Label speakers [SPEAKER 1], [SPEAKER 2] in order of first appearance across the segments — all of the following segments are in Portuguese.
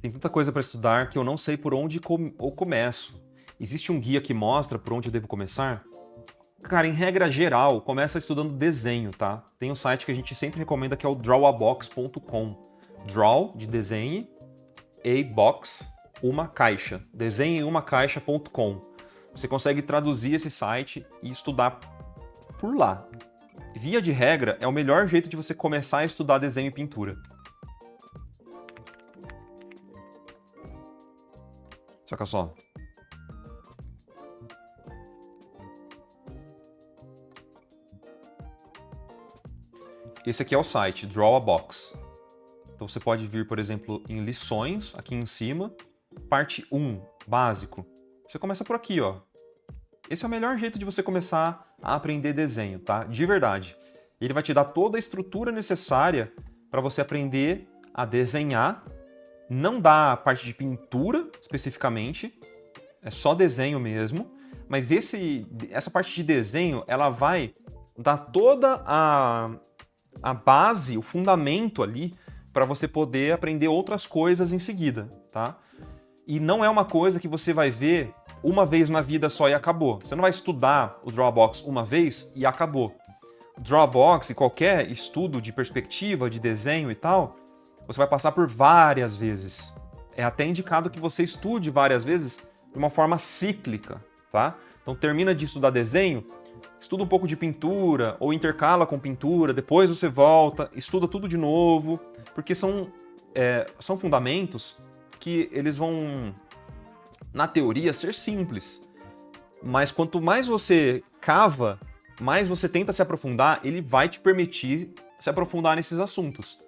[SPEAKER 1] Tem tanta coisa para estudar que eu não sei por onde eu começo. Existe um guia que mostra por onde eu devo começar? Cara, em regra geral, começa estudando desenho, tá? Tem um site que a gente sempre recomenda que é o drawabox.com. Draw, de desenho, a box, uma caixa. DesenheumaCaixa.com. Você consegue traduzir esse site e estudar por lá. Via de regra, é o melhor jeito de você começar a estudar desenho e pintura. Saca só. Esse aqui é o site, Draw a Box. Então você pode vir, por exemplo, em lições, aqui em cima, parte 1, básico. Você começa por aqui, ó. Esse é o melhor jeito de você começar a aprender desenho, tá? De verdade. Ele vai te dar toda a estrutura necessária para você aprender a desenhar. Não dá a parte de pintura, especificamente. É só desenho mesmo. Mas essa parte de desenho, ela vai dar toda a base, o fundamento ali, para você poder aprender outras coisas em seguida, tá? E não é uma coisa que você vai ver uma vez na vida só e acabou. Você não vai estudar o Drawbox uma vez e acabou. Drawbox e qualquer estudo de perspectiva, de desenho e tal, você vai passar por várias vezes. É até indicado que você estude várias vezes de uma forma cíclica, tá? Então termina de estudar desenho, estuda um pouco de pintura ou intercala com pintura, depois você volta, estuda tudo de novo, porque são fundamentos que eles vão, na teoria, ser simples. Mas quanto mais você cava, mais você tenta se aprofundar, ele vai te permitir se aprofundar nesses assuntos.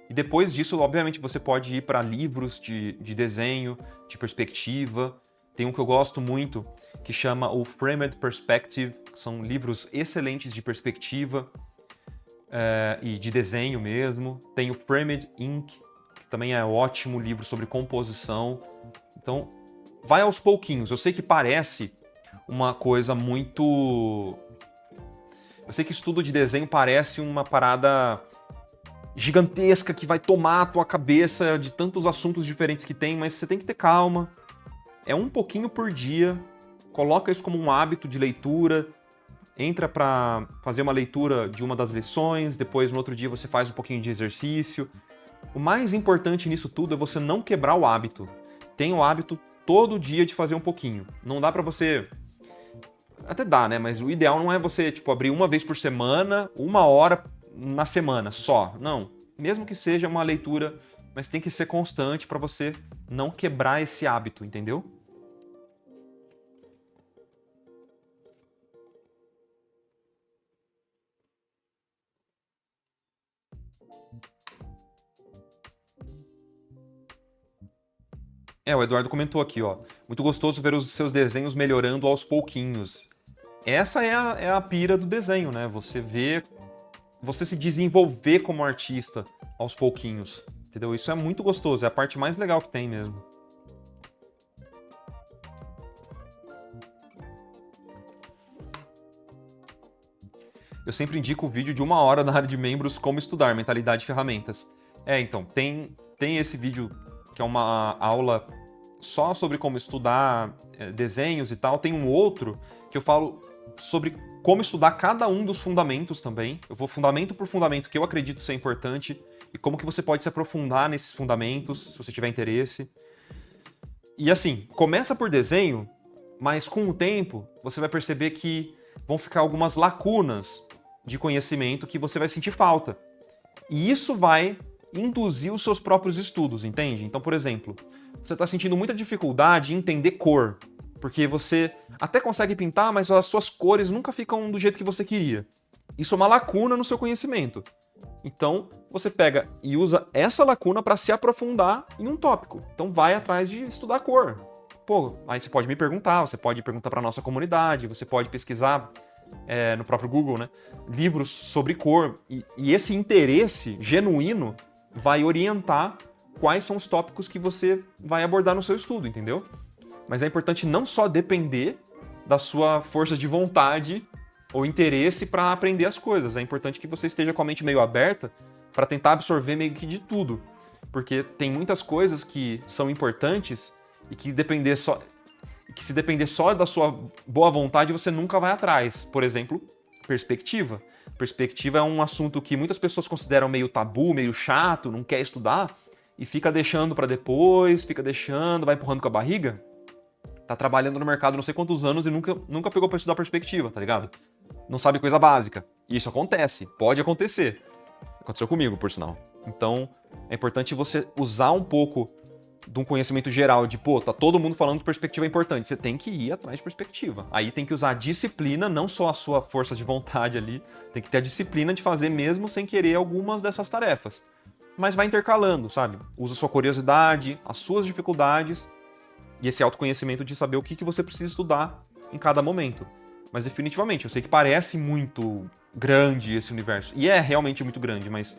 [SPEAKER 1] E depois disso, obviamente, você pode ir para livros de desenho, de perspectiva. Tem um que eu gosto muito, que chama o Framed Perspective. São livros excelentes de perspectiva e de desenho mesmo. Tem o Framed Ink, que também é um ótimo livro sobre composição. Então, vai aos pouquinhos. Eu sei que parece uma coisa muito... Eu sei que estudo de desenho parece uma parada gigantesca que vai tomar a tua cabeça de tantos assuntos diferentes que tem, mas você tem que ter calma. É um pouquinho por dia. Coloca isso como um hábito de leitura. Entra para fazer uma leitura de uma das lições, depois no outro dia você faz um pouquinho de exercício. O mais importante nisso tudo é você não quebrar o hábito. Tenha o hábito todo dia de fazer um pouquinho. Não dá para você... Até dá, né? Mas o ideal não é você, tipo, abrir uma vez por semana, 1 hora na semana só. Não. Mesmo que seja uma leitura, mas tem que ser constante para você não quebrar esse hábito, entendeu? O Eduardo comentou aqui, ó. Muito gostoso ver os seus desenhos melhorando aos pouquinhos. Essa é a pira do desenho, né? Você vê, você se desenvolver como artista aos pouquinhos, entendeu? Isso é muito gostoso, é a parte mais legal que tem mesmo. Eu sempre indico o vídeo de 1 hora na área de membros Como Estudar, Mentalidade e Ferramentas. Então, tem esse vídeo que é uma aula só sobre como estudar desenhos e tal. Tem um outro que eu falo sobre como estudar cada um dos fundamentos também. Eu vou fundamento por fundamento que eu acredito ser importante e como que você pode se aprofundar nesses fundamentos, se você tiver interesse. E assim, começa por desenho, mas com o tempo você vai perceber que vão ficar algumas lacunas de conhecimento que você vai sentir falta. E isso vai induzir os seus próprios estudos, entende? Então, por exemplo, você está sentindo muita dificuldade em entender cor, porque você até consegue pintar, mas as suas cores nunca ficam do jeito que você queria. Isso é uma lacuna no seu conhecimento. Então, você pega e usa essa lacuna para se aprofundar em um tópico. Então, vai atrás de estudar cor. Pô, aí você pode me perguntar, você pode perguntar para nossa comunidade, você pode pesquisar no próprio Google, né, livros sobre cor. E esse interesse genuíno vai orientar quais são os tópicos que você vai abordar no seu estudo, entendeu? Mas é importante não só depender da sua força de vontade ou interesse para aprender as coisas. É importante que você esteja com a mente meio aberta para tentar absorver meio que de tudo. Porque tem muitas coisas que são importantes e que se depender só da sua boa vontade, você nunca vai atrás. Por exemplo, perspectiva. Perspectiva é um assunto que muitas pessoas consideram meio tabu, meio chato, não quer estudar, e fica deixando para depois, fica deixando, vai empurrando com a barriga. Tá trabalhando no mercado não sei quantos anos e nunca pegou para estudar perspectiva, tá ligado? Não sabe coisa básica. E isso acontece, pode acontecer. Aconteceu comigo, por sinal. Então, é importante você usar um pouco de um conhecimento geral de, pô, tá todo mundo falando que perspectiva é importante. Você tem que ir atrás de perspectiva. Aí tem que usar a disciplina, não só a sua força de vontade ali, tem que ter a disciplina de fazer mesmo sem querer algumas dessas tarefas. Mas vai intercalando, sabe? Usa a sua curiosidade, as suas dificuldades e esse autoconhecimento de saber o que você precisa estudar em cada momento. Mas definitivamente, eu sei que parece muito grande esse universo. E é realmente muito grande, mas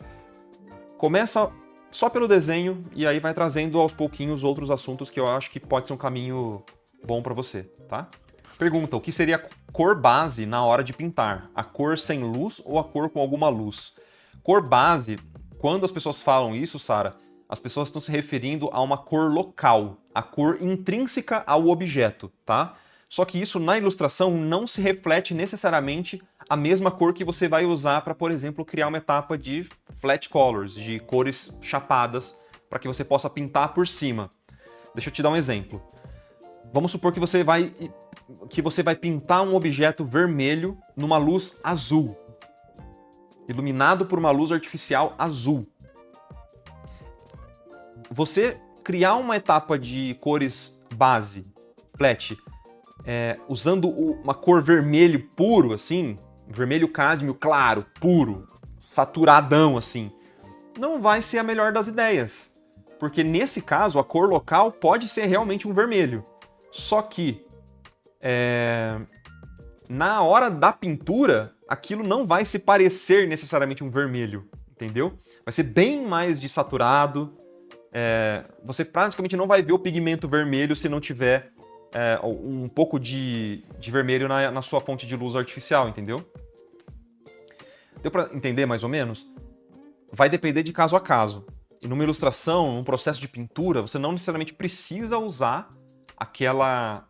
[SPEAKER 1] começa só pelo desenho e aí vai trazendo aos pouquinhos outros assuntos que eu acho que pode ser um caminho bom para você, tá? Pergunta, o que seria a cor base na hora de pintar? A cor sem luz ou a cor com alguma luz? Cor base, quando as pessoas falam isso, Sara, as pessoas estão se referindo a uma cor local, a cor intrínseca ao objeto, tá? Só que isso na ilustração não se reflete necessariamente a mesma cor que você vai usar para, por exemplo, criar uma etapa de flat colors, de cores chapadas, para que você possa pintar por cima. Deixa eu te dar um exemplo. Vamos supor que você vai pintar um objeto vermelho numa luz azul, iluminado por uma luz artificial azul. Você criar uma etapa de cores base, flat, usando uma cor vermelho puro, assim, vermelho cádmio claro, puro, saturadão, assim, não vai ser a melhor das ideias. Porque nesse caso, a cor local pode ser realmente um vermelho. Só que, na hora da pintura, aquilo não vai se parecer necessariamente um vermelho, entendeu? Vai ser bem mais desaturado. Você praticamente não vai ver o pigmento vermelho se não tiver um pouco de vermelho na sua fonte de luz artificial, entendeu? Deu pra entender mais ou menos? Vai depender de caso a caso. E numa ilustração, num processo de pintura, você não necessariamente precisa usar aquela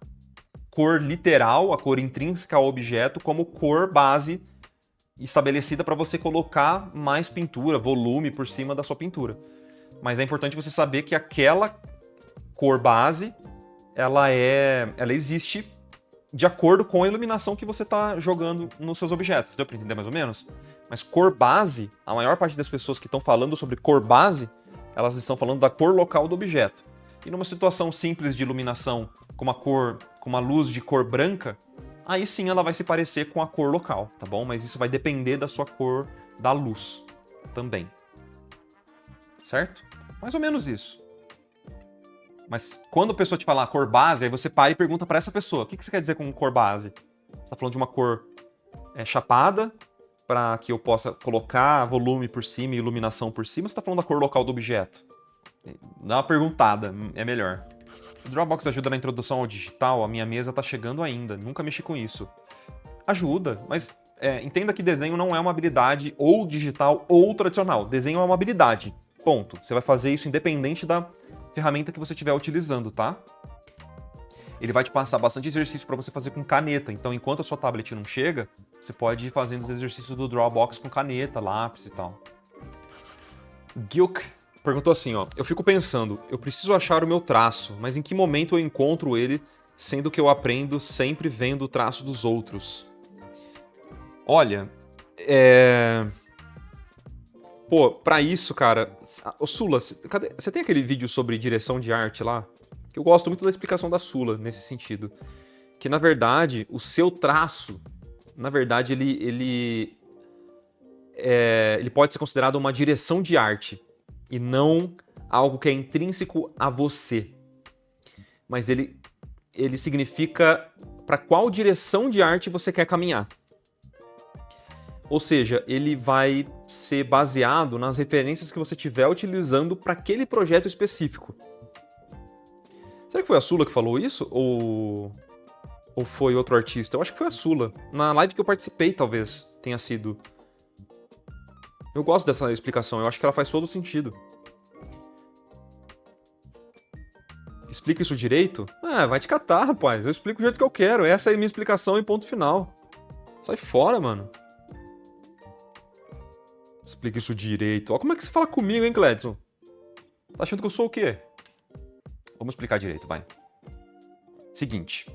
[SPEAKER 1] cor literal, a cor intrínseca ao objeto, como cor base estabelecida para você colocar mais pintura, volume por cima da sua pintura. Mas é importante você saber que aquela cor base, ela existe de acordo com a iluminação que você está jogando nos seus objetos. Deu para entender mais ou menos? Mas cor base, a maior parte das pessoas que estão falando sobre cor base, elas estão falando da cor local do objeto. E numa situação simples de iluminação com uma luz de cor branca, aí sim ela vai se parecer com a cor local, tá bom? Mas isso vai depender da sua cor da luz também. Certo? Mais ou menos isso. Mas quando a pessoa te falar cor base, aí você para e pergunta para essa pessoa, o que você quer dizer com cor base? Você está falando de uma cor chapada, para que eu possa colocar volume por cima e iluminação por cima, ou você está falando da cor local do objeto? Dá uma perguntada, é melhor. O Drawbox ajuda na introdução ao digital, a minha mesa está chegando ainda, nunca mexi com isso. Ajuda, mas entenda que desenho não é uma habilidade ou digital ou tradicional. Desenho é uma habilidade, ponto. Você vai fazer isso independente da ferramenta que você estiver utilizando, tá? Ele vai te passar bastante exercício para você fazer com caneta, então enquanto a sua tablet não chega, você pode ir fazendo os exercícios do Drawbox com caneta, lápis e tal. Gilk perguntou assim, ó, eu fico pensando, eu preciso achar o meu traço, mas em que momento eu encontro ele, sendo que eu aprendo sempre vendo o traço dos outros? Olha, Pô, pra isso, cara... Ô, Sula, você tem aquele vídeo sobre direção de arte lá? Que eu gosto muito da explicação da Sula, nesse sentido. Que, na verdade, o seu traço, na verdade, ele pode ser considerado uma direção de arte. E não algo que é intrínseco a você. Mas ele significa para qual direção de arte você quer caminhar. Ou seja, ele vai ser baseado nas referências que você estiver utilizando para aquele projeto específico. Será que foi a Sula que falou isso? Ou foi outro artista? Eu acho que foi a Sula. Na live que eu participei, talvez tenha sido. Eu gosto dessa explicação, eu acho que ela faz todo sentido. Explica isso direito? Ah, vai te catar, rapaz. Eu explico do jeito que eu quero. Essa é a minha explicação e ponto final. Sai fora, mano. Explica isso direito. Ó, como é que você fala comigo, hein, Cledson? Tá achando que eu sou o quê? Vamos explicar direito, vai. Seguinte.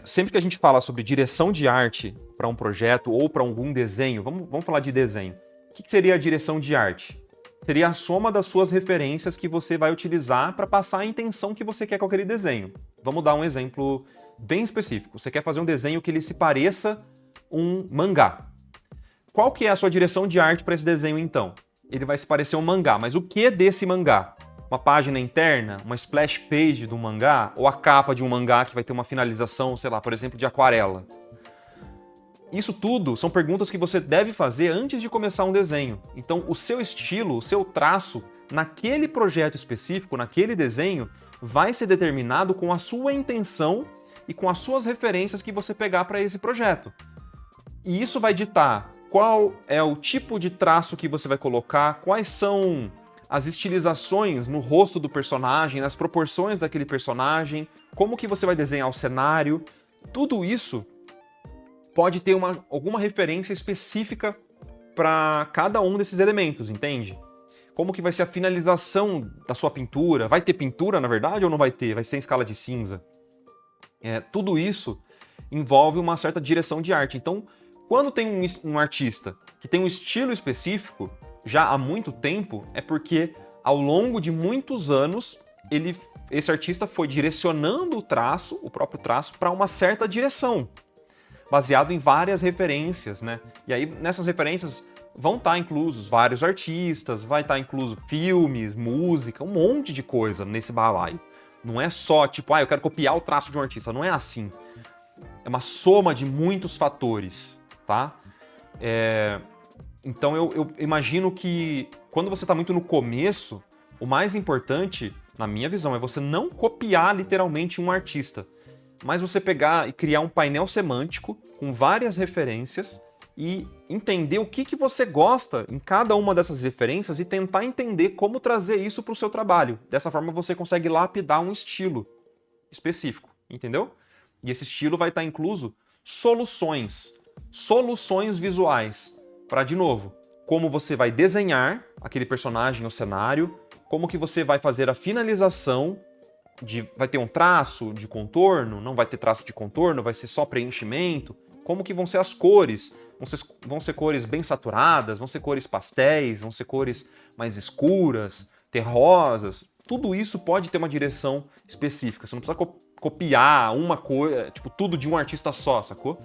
[SPEAKER 1] Sempre que a gente fala sobre direção de arte para um projeto ou para algum desenho, vamos falar de desenho. O que seria a direção de arte? Seria a soma das suas referências que você vai utilizar para passar a intenção que você quer com aquele desenho. Vamos dar um exemplo bem específico. Você quer fazer um desenho que ele se pareça um mangá. Qual que é a sua direção de arte para esse desenho, então? Ele vai se parecer um mangá, mas o que desse mangá? Uma página interna, uma splash page do mangá, ou a capa de um mangá que vai ter uma finalização, sei lá, por exemplo, de aquarela? Isso tudo são perguntas que você deve fazer antes de começar um desenho. Então, o seu estilo, o seu traço, naquele projeto específico, naquele desenho, vai ser determinado com a sua intenção e com as suas referências que você pegar para esse projeto. E isso vai ditar qual é o tipo de traço que você vai colocar, quais são as estilizações no rosto do personagem, nas proporções daquele personagem, como que você vai desenhar o cenário. Tudo isso pode ter alguma referência específica para cada um desses elementos, entende? Como que vai ser a finalização da sua pintura? Vai ter pintura, na verdade, ou não vai ter? Vai ser em escala de cinza? Tudo isso envolve uma certa direção de arte. Então, quando tem um artista que tem um estilo específico, já há muito tempo, é porque ao longo de muitos anos, esse artista foi direcionando o próprio traço, para uma certa direção, baseado em várias referências, né? E aí, nessas referências, vão estar inclusos vários artistas, vai estar incluso filmes, música, um monte de coisa nesse balaio. Não é só, tipo, eu quero copiar o traço de um artista. Não é assim. É uma soma de muitos fatores, tá? Então, eu imagino que quando você está muito no começo, o mais importante, na minha visão, é você não copiar literalmente um artista, mas você pegar e criar um painel semântico com várias referências e entender o que você gosta em cada uma dessas referências e tentar entender como trazer isso para o seu trabalho. Dessa forma você consegue lapidar um estilo específico, entendeu? E esse estilo vai estar incluso soluções visuais para, de novo, como você vai desenhar aquele personagem ou cenário, como que você vai fazer a finalização. Vai ter um traço de contorno, não vai ter traço de contorno, vai ser só preenchimento. Como que vão ser as cores? Vão ser cores bem saturadas, vão ser cores pastéis, vão ser cores mais escuras, terrosas. Tudo isso pode ter uma direção específica. Você não precisa copiar uma cor, tipo, tudo de um artista só, sacou?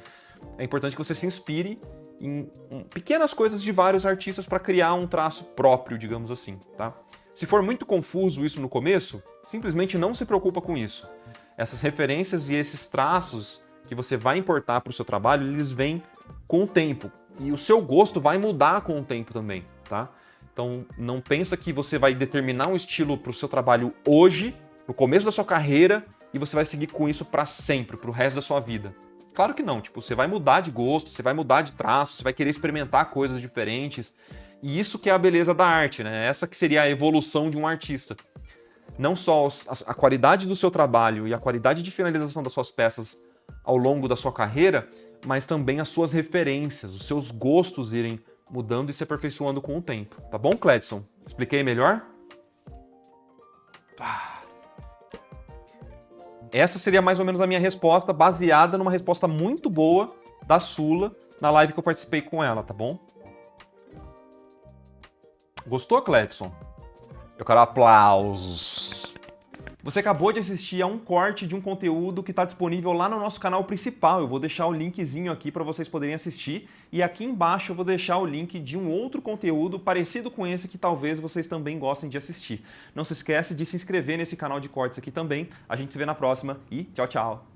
[SPEAKER 1] É importante que você se inspire em pequenas coisas de vários artistas para criar um traço próprio, digamos assim, tá? Se for muito confuso isso no começo, simplesmente não se preocupa com isso. Essas referências e esses traços que você vai importar para o seu trabalho, eles vêm com o tempo. E o seu gosto vai mudar com o tempo também, tá? Então, não pensa que você vai determinar um estilo para o seu trabalho hoje, no começo da sua carreira, e você vai seguir com isso para sempre, para o resto da sua vida. Claro que não, tipo, você vai mudar de gosto, você vai mudar de traço, você vai querer experimentar coisas diferentes. E isso que é a beleza da arte, né? Essa que seria a evolução de um artista. Não só a qualidade do seu trabalho e a qualidade de finalização das suas peças ao longo da sua carreira, mas também as suas referências, os seus gostos irem mudando e se aperfeiçoando com o tempo. Tá bom, Cledson? Expliquei melhor? Essa seria mais ou menos a minha resposta, baseada numa resposta muito boa da Sula na live que eu participei com ela, tá bom? Gostou, Cledson? Eu quero aplausos. Você acabou de assistir a um corte de um conteúdo que está disponível lá no nosso canal principal. Eu vou deixar o linkzinho aqui para vocês poderem assistir. E aqui embaixo eu vou deixar o link de um outro conteúdo parecido com esse que talvez vocês também gostem de assistir. Não se esquece de se inscrever nesse canal de cortes aqui também. A gente se vê na próxima e tchau, tchau!